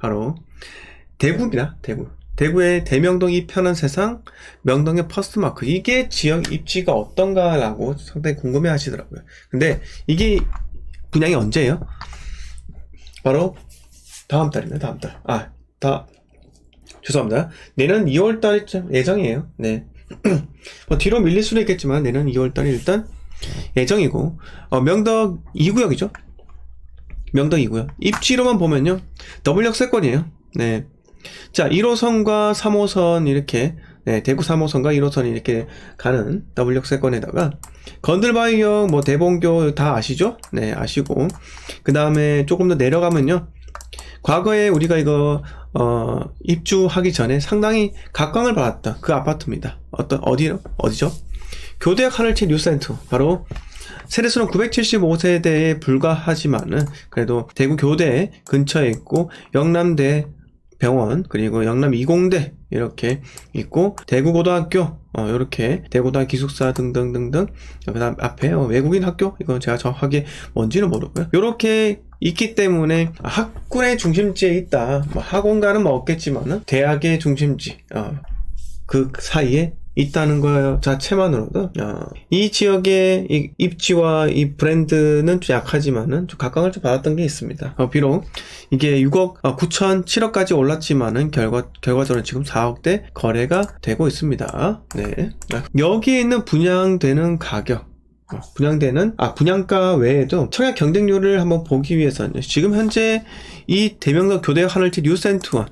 바로 대구입니다. 대구의 대명동 2편은 세상, 명동의 퍼스트마크. 이게 지역 입지가 어떤가라고 상당히 궁금해 하시더라고요. 근데 이게 분양이 언제예요? 바로 다음 달입니다. 다음 달. 죄송합니다. 내년 2월달 예정이에요. 네. 뭐 뒤로 밀릴 수는 있겠지만 내년 2월달이 일단 예정이고, 명덕 2구역이죠. 명덕 2구역. 입지로만 보면요, 더블 역세권이에요. 네. 자, 1호선과 3호선 이렇게, 네, 대구 3호선과 1호선이 이렇게 가는 더블 역세권에다가 건들바위역, 뭐 대봉교 다 아시죠? 네, 아시고, 그 다음에 조금 더 내려가면요, 과거에 우리가 이거 입주하기 전에 상당히 각광을 받았던 그 아파트입니다. 어디죠? 교대역 하늘채 뉴센터. 바로 세대수는 975세대에 불과하지만은 그래도 대구 교대 근처에 있고, 영남대 병원, 그리고 영남 이공대 이렇게 있고, 대구고등학교, 이렇게 대구고등학교 기숙사 등등등등, 그 다음 앞에 외국인 학교, 이건 제가 정확하게 뭔지는 모르고요. 이렇게 있기 때문에 학군의 중심지에 있다. 뭐 학원가는 뭐 없겠지만은 대학의 중심지, 그 사이에 있다는 거 자체만으로도 이 지역의 이 입지와 이 브랜드는 좀 약하지만은 좀 각광을 좀 받았던 게 있습니다. 비록 이게 6억 9천 7억까지 올랐지만은 결과적으로 지금 4억대 거래가 되고 있습니다. 네. 여기에 있는 분양되는 가격, 분양가 외에도 청약 경쟁률을 한번 보기 위해서는 지금 현재 이 대명동 교대역 하늘채 뉴센트원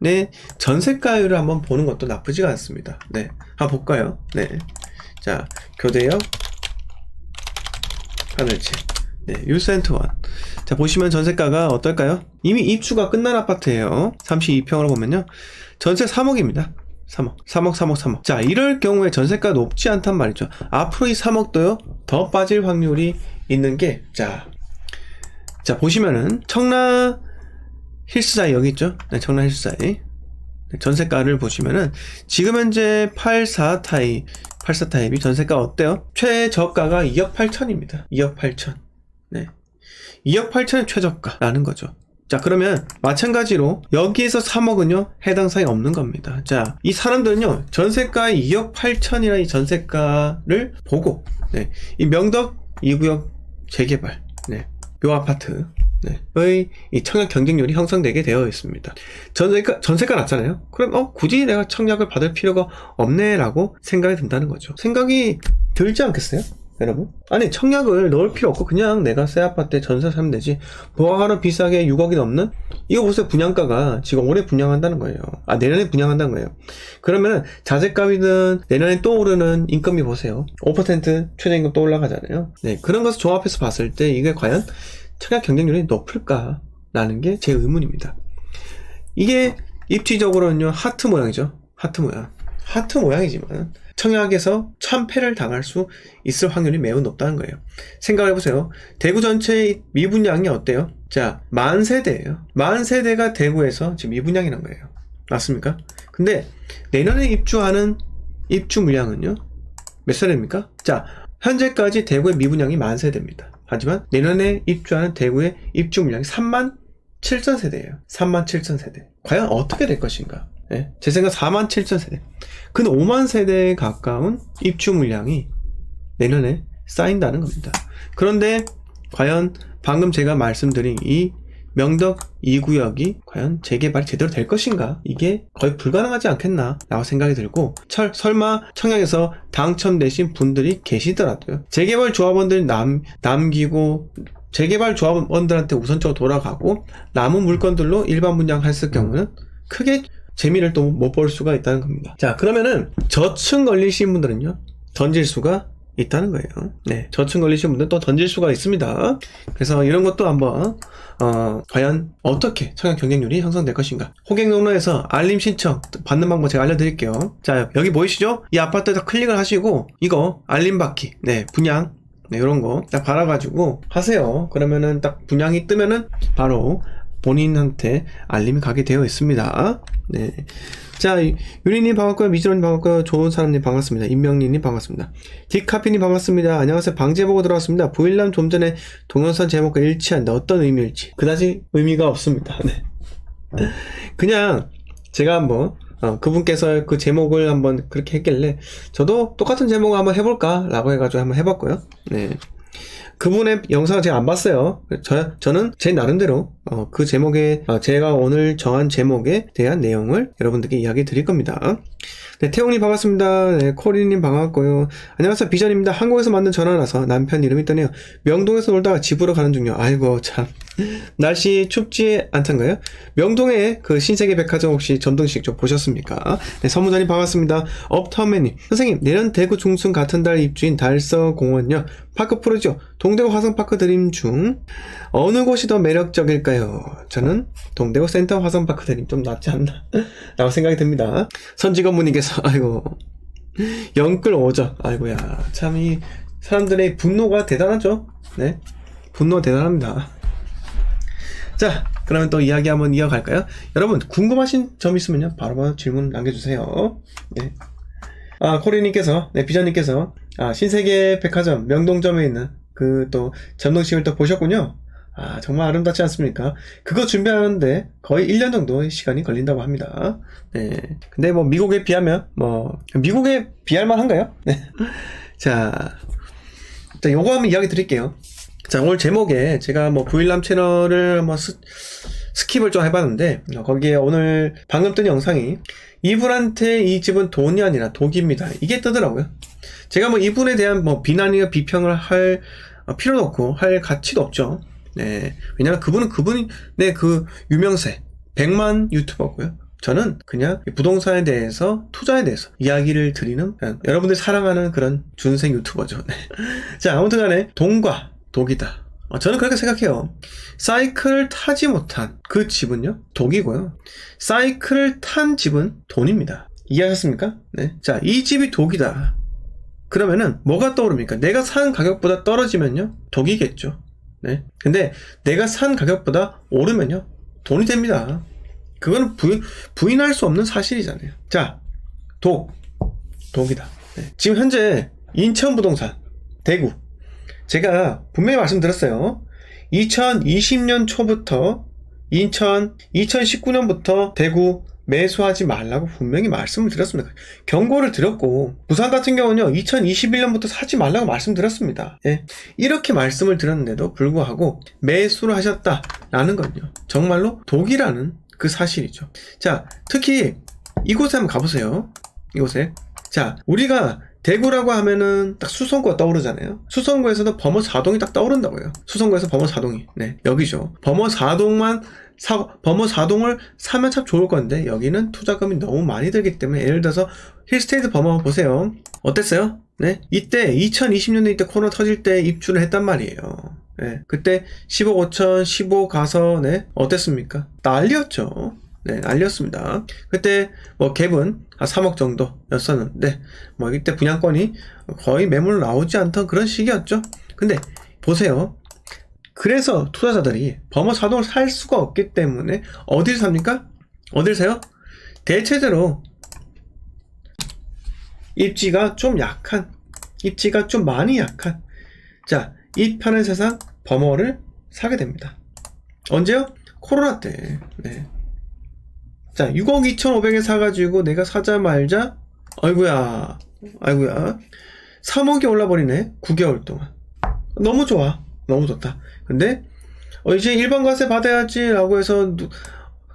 네, 전세가율을 한번 보는 것도 나쁘지가 않습니다. 네, 한번 볼까요? 네, 자, 교대역 하늘채, 네, 뉴센트원. 자, 보시면 전세가가 어떨까요? 이미 입주가 끝난 아파트예요. 32평으로 보면요, 전세 3억입니다. 3억. 자, 이럴 경우에 전세가 높지 않단 말이죠. 앞으로 이 3억도요, 더 빠질 확률이 있는 게, 자, 보시면은 청라 힐스사이 여기 있죠? 네, 청라 힐스사이. 네, 전세가를 보시면은 지금 현재 84타입이 전세가 어때요? 최저가가 2억 8천입니다. 2억 8천. 네. 2억 8천이 최저가라는 거죠. 자, 그러면 마찬가지로 여기에서 3억은요, 해당 사항이 없는 겁니다. 자, 이 사람들은요, 전세가의 2억 8천이라는 이 전세가를 보고, 네, 이 명덕 2구역 재개발, 네, 요 아파트, 네, 이 청약 경쟁률이 형성되게 되어 있습니다. 전세가 낮잖아요. 그럼 굳이 내가 청약을 받을 필요가 없네라고 생각이 든다는 거죠. 생각이 들지 않겠어요, 여러분? 아니, 청약을 넣을 필요 없고 그냥 내가 새 아파트에 전세 사면 되지. 뭐하러 비싸게 6억이 넘는? 이거 보세요. 분양가가 지금 올해 분양한다는 거예요. 내년에 분양한다는 거예요. 그러면 자재값이든 내년에 또 오르는 인건비 보세요. 5% 최저임금 또 올라가잖아요. 네, 그런 것을 종합해서 봤을 때 이게 과연 청약 경쟁률이 높을까라는 게 제 의문입니다. 이게 입지적으로는요, 하트 모양이죠. 하트 모양이지만 청약에서 참패를 당할 수 있을 확률이 매우 높다는 거예요. 생각을 해보세요. 대구 전체의 미분양이 어때요? 자, 10,000세대예요. 10,000세대가 대구에서 지금 미분양이란 거예요. 맞습니까? 근데 내년에 입주하는 입주 물량은요, 몇 세대입니까? 자, 현재까지 대구의 미분양이 10,000세대입니다. 하지만 내년에 입주하는 대구의 입주 물량이 37,000세대예요. 37,000세대. 과연 어떻게 될 것인가? 네, 제 생각 47,000세대. 근데 50,000세대에 가까운 입주 물량이 내년에 쌓인다는 겁니다. 그런데 과연 방금 제가 말씀드린 이 명덕 2구역이 과연 재개발이 제대로 될 것인가? 이게 거의 불가능하지 않겠나? 라고 생각이 들고, 설마 청약에서 당첨되신 분들이 계시더라도요, 재개발 조합원들이 남기고, 재개발 조합원들한테 우선적으로 돌아가고, 남은 물건들로 일반 분양했을 경우는 크게 재미를 또 못 볼 수가 있다는 겁니다. 자, 그러면은 저층 걸리신 분들은요, 던질 수가 있다는 거예요. 네, 저층 걸리신 분들은 또 던질 수가 있습니다. 그래서 이런 것도 한번 과연 어떻게 청약 경쟁률이 형성될 것인가. 호갱농로에서 알림 신청 받는 방법 제가 알려드릴게요. 자, 여기 보이시죠? 이 아파트에다 클릭을 하시고 이거 알림 받기, 네, 분양, 네, 이런 거 딱 받아가지고 하세요. 그러면은 딱 분양이 뜨면은 바로 본인한테 알림이 가게 되어 있습니다. 네. 자, 유리님 반갑고요. 미지로님 반갑고요. 좋은 사람님 반갑습니다. 임명리님 반갑습니다. 딕카피님 반갑습니다. 안녕하세요. 방제 보고 들어왔습니다. 보일남 좀 전에 동영상 제목과 일치한다. 어떤 의미일지 그다지 의미가 없습니다. 네. 그냥 제가 한번 그분께서 그 제목을 한번 그렇게 했길래 저도 똑같은 제목을 한번 해볼까 라고 해가지고 한번 해봤고요. 네. 그분의 영상을 제가 안 봤어요. 저는 제 나름대로 그 제목에 제가 오늘 정한 제목에 대한 내용을 여러분들께 이야기 드릴 겁니다. 네, 태용님 반갑습니다. 네, 코리님 반갑고요. 안녕하세요, 비전입니다. 한국에서 만든 전화라서 남편 이름이 떠네요. 명동에서 놀다가 집으로 가는 중요. 아이고 참, 날씨 춥지 않던가요? 명동에 그 신세계 백화점 혹시 전등식 좀 보셨습니까? 네, 선무자님 반갑습니다. 업타운맨님, 선생님 내년 대구 중순 같은 달 입주인 달서공원요 파크 프로죠. 동대구 화성파크 드림 중 어느 곳이 더 매력적일까요? 저는 동대구 센터 화성파크 드림 좀 낫지 않나 라고 생각이 듭니다. 선직원분님께서 아이고 영끌 오죠. 아이고야, 참 이 사람들의 분노가 대단하죠. 네, 분노 대단합니다. 자, 그러면 또 이야기 한번 이어갈까요? 여러분 궁금하신 점 있으면요 바로 질문 남겨주세요. 네. 코리님께서, 네, 비전님께서 신세계 백화점 명동점에 있는 그 또 전동식을 또 보셨군요. 정말 아름답지 않습니까? 그거 준비하는데 거의 1년 정도의 시간이 걸린다고 합니다. 네. 근데 뭐 미국에 비하면 미국에 비할 만한가요? 네. 자, 요거 한번 이야기 드릴게요. 자, 오늘 제목에 제가 뭐 부일남 채널을 뭐 스킵을 좀 해봤는데 거기에 오늘 방금 뜬 영상이 이분한테 이 집은 돈이 아니라 독입니다. 이게 뜨더라고요. 제가 뭐 이분에 대한 뭐 비난이나 비평을 할 필요도 없고 할 가치도 없죠. 네. 왜냐면 그분이 네, 그 유명세 100만 유튜버고요. 저는 그냥 부동산에 대해서, 투자에 대해서 이야기를 드리는 여러분들이 사랑하는 그런 준생 유튜버죠. 네. 자, 아무튼 간에 돈과 독이다. 저는 그렇게 생각해요. 사이클을 타지 못한 그 집은요 독이고요, 사이클을 탄 집은 돈입니다. 이해하셨습니까? 네. 자, 이 집이 독이다 그러면은 뭐가 떠오릅니까? 내가 산 가격보다 떨어지면요 독이겠죠. 네. 근데 내가 산 가격보다 오르면요 돈이 됩니다. 그거는 부인할 수 없는 사실이잖아요. 자, 독이다. 네. 지금 현재 인천 부동산, 대구, 제가 분명히 말씀드렸어요. 2020년 초부터 2019년부터 대구 매수하지 말라고 분명히 말씀을 드렸습니다. 경고를 드렸고, 부산 같은 경우는요 2021년부터 사지 말라고 말씀드렸습니다. 예. 이렇게 말씀을 드렸는데도 불구하고 매수를 하셨다라는 건요 정말로 독이라는 그 사실이죠. 자, 특히 이곳에 한번 가보세요. 이곳에. 자, 우리가 대구라고 하면은 딱 수성구가 떠오르잖아요. 수성구에서도 범어 4동이 딱 떠오른다고요. 수성구에서 범어 4동이. 네, 여기죠. 범어 4동을 사면 참 좋을 건데 여기는 투자금이 너무 많이 들기 때문에, 예를 들어서 힐스테이트 범어 보세요. 어땠어요? 네, 이때 2020년에 이때 코로나 터질 때 입주를 했단 말이에요. 네, 그때 10억 5천, 15 가서 네, 어땠습니까? 난리였죠. 네, 난리였습니다. 그때 뭐 갭은 한 3억 정도였었는데 뭐 이때 분양권이 거의 매물 나오지 않던 그런 시기였죠. 근데 보세요. 그래서 투자자들이 범어 4동을 살 수가 없기 때문에 어딜 삽니까? 어딜 사요? 대체적으로 입지가 좀 많이 약한, 자, 이 파는 세상 범어를 사게 됩니다. 언제요? 코로나 때. 네. 자, 6억 2,500에 사가지고 내가 사자 말자, 아이고야 3억이 올라버리네. 9개월 동안. 너무 좋아, 너무 좋다. 근데 이제 일반과세 받아야지 라고 해서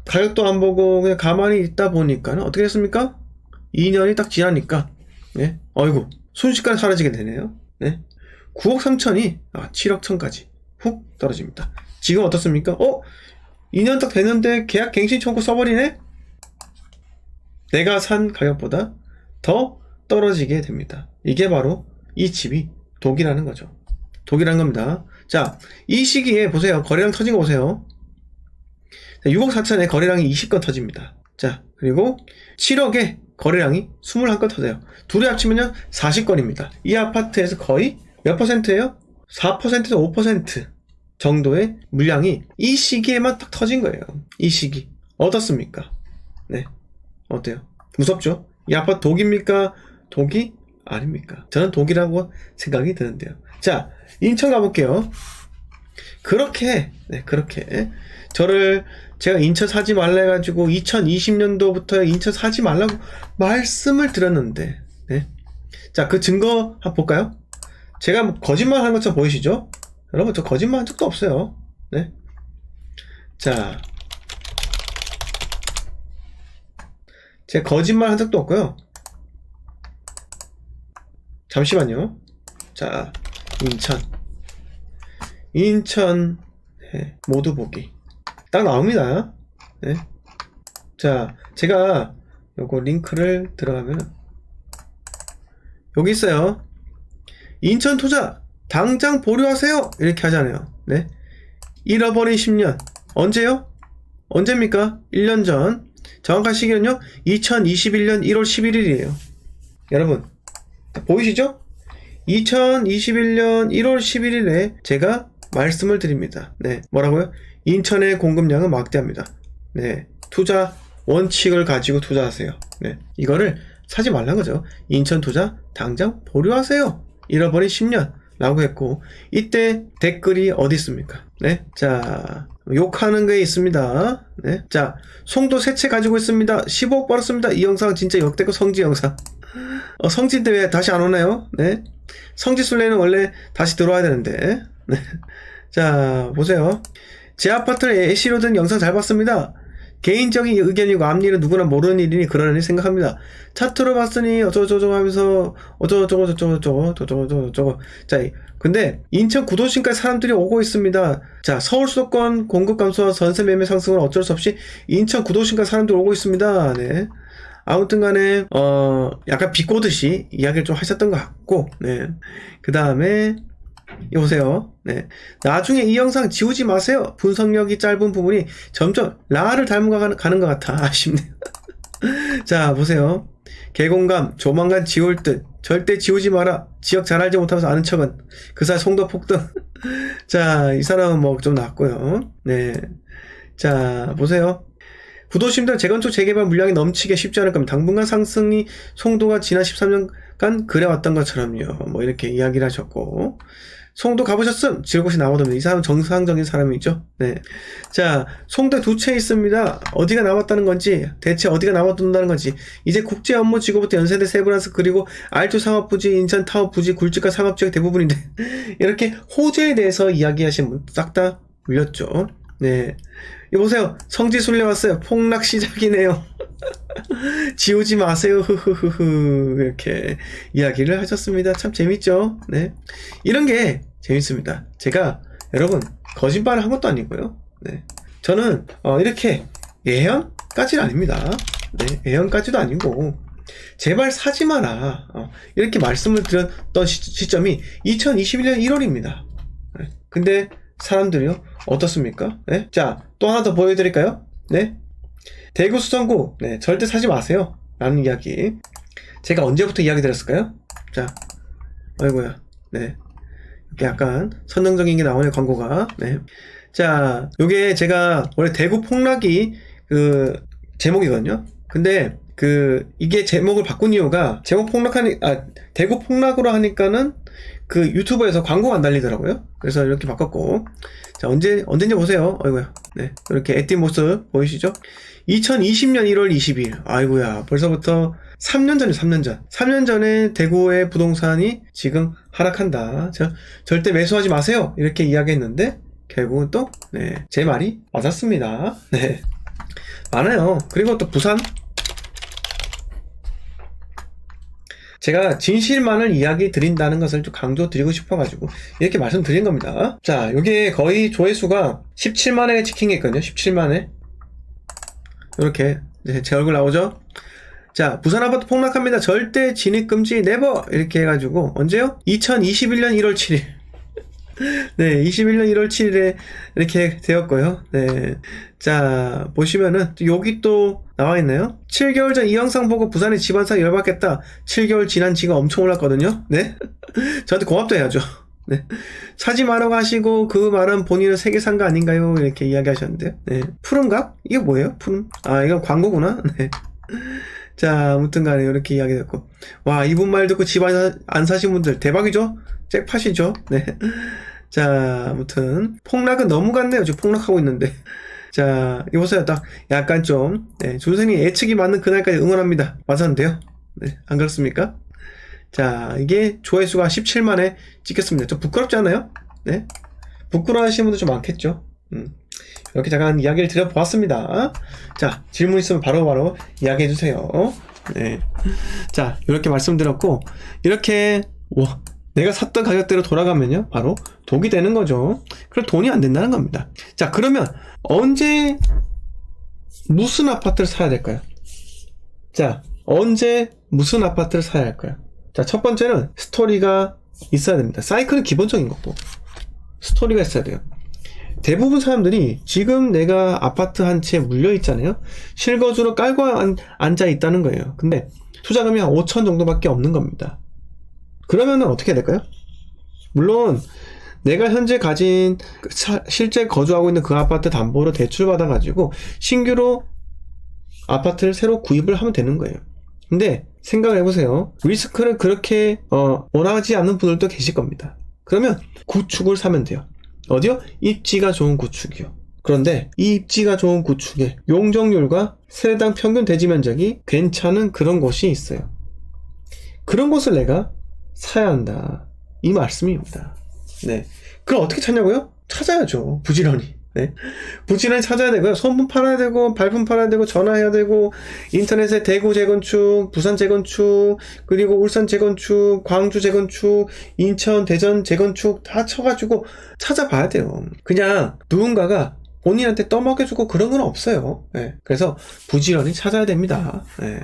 가격도 안 보고 그냥 가만히 있다 보니까 어떻게 됐습니까? 2년이 딱 지나니까 네? 어이구, 순식간에 사라지게 되네요. 네? 9억 3천이 7억 1천까지 훅 떨어집니다. 지금 어떻습니까? 2년 딱 됐는데 계약 갱신 청구 써버리네? 내가 산 가격보다 더 떨어지게 됩니다. 이게 바로 이 집이 독이라는 거죠. 독이라는 겁니다. 자, 이 시기에 보세요. 거래량 터진 거 보세요. 6억 4천에 거래량이 20건 터집니다. 자, 그리고 7억에 거래량이 21건 터져요. 둘이 합치면요 40건입니다. 이 아파트에서 거의 몇 퍼센트예요? 4%에서 5% 정도의 물량이 이 시기에만 딱 터진 거예요. 이 시기. 어떻습니까? 네. 어때요? 무섭죠? 이 아파트 독입니까? 독이 아닙니까? 저는 독이라고 생각이 드는데요. 자, 인천 가볼게요. 그렇게 저를 제가 인천 사지 말라 해가지고 2020년도부터 인천 사지 말라고 말씀을 드렸는데, 네. 자, 그 증거 한번 볼까요? 제가 뭐 거짓말 하는 것처럼 보이시죠? 여러분, 저 거짓말 한 적도 없어요. 네. 자, 제가 거짓말 한 적도 없고요. 잠시만요. 자, 인천 네, 모두 보기 딱 나옵니다. 네. 자, 제가 요거 링크를 들어가면 여기 있어요. 인천 투자 당장 보류하세요 이렇게 하잖아요. 네. 잃어버린 10년 언제요? 언제입니까? 1년 전. 정확한 시기는요 2021년 1월 11일이에요 여러분 보이시죠? 2021년 1월 11일에 제가 말씀을 드립니다. 네, 뭐라고요? 인천의 공급량은 막대합니다. 네, 투자 원칙을 가지고 투자하세요. 네, 이거를 사지 말란 거죠. 인천 투자 당장 보류하세요. 잃어버린 10년 라고 했고, 이때 댓글이 어디 있습니까? 네, 자, 욕하는 게 있습니다. 네, 자, 송도 세 채 가지고 있습니다. 15억 벌었습니다. 이 영상 진짜 역대급 성지 영상. 성지 때 왜 다시 안 오나요? 네, 성지 순례는 원래 다시 들어와야 되는데. 네. 자, 보세요. 제 아파트를 애쉬로 든 영상 잘 봤습니다. 개인적인 의견이고 앞일은 누구나 모르는 일이니 그러려니 생각합니다. 차트로 봤으니 어쩌고저쩌고 하면서 어쩌고저쩌고. 자, 근데 인천 구도심까지 사람들이 오고 있습니다. 자, 서울 수도권 공급 감소와 전세 매매 상승은 어쩔 수 없이 인천 구도심까지 사람들이 오고 있습니다. 네. 아무튼 간에 약간 비꼬듯이 이야기를 좀 하셨던 것 같고, 네. 그 다음에 여보세요. 네. 나중에 이 영상 지우지 마세요. 분석력이 짧은 부분이 점점 라를 닮은 가는 것 같아. 아쉽네요. 자, 보세요. 개공감, 조만간 지울 듯. 절대 지우지 마라. 지역 잘 알지 못하면서 아는 척은. 그 사이 송도 폭등. 자, 이 사람은 뭐 좀 낫고요. 네. 자, 보세요. 구도심들 재건축 재개발 물량이 넘치게 쉽지 않을 겁니다. 당분간 상승이 송도가 지난 13년간 그래왔던 것처럼요. 뭐 이렇게 이야기를 하셨고, 송도 가보셨음? 지르곳이 나오던데, 이 사람은 정상적인 사람이죠. 네. 자, 송도에 두 채 있습니다. 어디가 남았다는 건지, 대체 어디가 남아둔다는 건지, 이제 국제 업무 지구부터 연세대 세브란스 그리고 알투 상업부지, 인천 타워 부지, 굴지가 상업지역 대부분인데, 이렇게 호재에 대해서 이야기하신 분 싹 다 물렸죠. 네. 이거 보세요. 성지 순례 왔어요. 폭락 시작이네요. 지우지 마세요. 흐흐흐흐. 이렇게 이야기를 하셨습니다. 참 재밌죠? 네. 이런 게 재밌습니다. 제가 여러분 거짓말을 한 것도 아니고요. 네. 저는 이렇게 예언까지는 아닙니다. 네. 예언까지도 아니고 제발 사지 마라. 이렇게 말씀을 드렸던 시점이 2021년 1월입니다. 네. 근데 사람들이요? 어떻습니까? 네? 자, 또 하나 더 보여드릴까요? 네? 대구 수성구, 네, 절대 사지 마세요. 라는 이야기. 제가 언제부터 이야기 드렸을까요? 자, 아이고야. 네. 이렇게 약간 선정적인 게 나오네, 광고가. 네. 자, 요게 제가 원래 대구 폭락이 제목이거든요. 근데 이게 제목을 바꾼 이유가 대구 폭락으로 하니까는 유튜브에서 광고가 안 달리더라고요. 그래서 이렇게 바꿨고, 자, 언젠지 보세요. 아이고야. 네. 이렇게 애띤 모습 보이시죠? 2020년 1월 22일. 아이고야. 벌써부터 3년 전이에요, 3년 전. 3년 전에 대구의 부동산이 지금 하락한다. 절대 매수하지 마세요. 이렇게 이야기했는데, 결국은 또, 네. 제 말이 맞았습니다. 네. 많아요. 그리고 또 부산. 제가 진실만을 이야기 드린다는 것을 좀 강조드리고 싶어가지고 이렇게 말씀드린 겁니다. 자, 요게 거의 조회수가 17만회 찍힌 게 있거든요. 17만회. 이렇게 제 얼굴 나오죠? 자, 부산 아파트 폭락합니다. 절대 진입금지 네버! 이렇게 해가지고 언제요? 2021년 1월 7일. 네, 21년 1월 7일에 이렇게 되었고요. 네. 자, 보시면은, 여기 또 나와 있네요. 7개월 전 이 영상 보고 부산의 집안사 열받겠다. 7개월 지난 지가 엄청 올랐거든요. 네. 저한테 고맙도 해야죠. 네. 사지 말라고 하시고, 그 말은 본인은 3개 산 거 아닌가요? 이렇게 이야기 하셨는데요. 네. 푸른각? 이게 뭐예요? 푸른? 아, 이건 광고구나. 네. 자, 아무튼 간에 이렇게 이야기 됐고. 와, 이분 말 듣고 집 안 사신 분들 대박이죠? 잭팟이죠? 네. 자, 아무튼 폭락은 너무 같네요. 지금 폭락하고 있는데. 자, 이보세요. 딱 약간 좀 준생님 예측이 맞는 그날까지 응원합니다. 맞았는데요. 네, 안 그렇습니까? 자, 이게 조회수가 17만에 찍혔습니다. 좀 부끄럽지 않아요? 네, 부끄러워하시는 분들 좀 많겠죠. 이렇게 잠깐 이야기를 드려보았습니다. 자, 질문 있으면 바로바로 이야기해주세요. 네. 자, 이렇게 말씀드렸고, 이렇게, 와, 내가 샀던 가격대로 돌아가면요, 바로 독이 되는 거죠. 그럼 돈이 안 된다는 겁니다. 자, 그러면 언제, 무슨 아파트를 사야 될까요? 자, 언제, 무슨 아파트를 사야 할까요? 자, 첫 번째는 스토리가 있어야 됩니다. 사이클은 기본적인 거고, 스토리가 있어야 돼요. 대부분 사람들이 지금 내가 아파트 한 채 물려 있잖아요. 실거주로 깔고 앉아 있다는 거예요. 근데 투자금이 한 5천 정도밖에 없는 겁니다. 그러면은 어떻게 해야 될까요? 물론 내가 현재 가진 실제 거주하고 있는 그 아파트 담보로 대출 받아가지고 신규로 아파트를 새로 구입을 하면 되는 거예요. 근데 생각을 해보세요. 리스크를 그렇게 원하지 않는 분들도 계실 겁니다. 그러면 구축을 사면 돼요. 어디요? 입지가 좋은 구축이요. 그런데 이 입지가 좋은 구축의 용적률과 세대당 평균 대지 면적이 괜찮은 그런 곳이 있어요. 그런 곳을 내가 사야 한다. 이 말씀입니다. 네. 그럼 어떻게 찾냐고요? 찾아야죠. 부지런히. 네. 부지런히 찾아야 되고요. 소문 팔아야 되고, 발품 팔아야 되고, 전화해야 되고, 인터넷에 대구 재건축, 부산 재건축, 그리고 울산 재건축, 광주 재건축, 인천, 대전 재건축 다 쳐가지고 찾아봐야 돼요. 그냥 누군가가 본인한테 떠먹여주고 그런 건 없어요. 네. 그래서 부지런히 찾아야 됩니다. 네.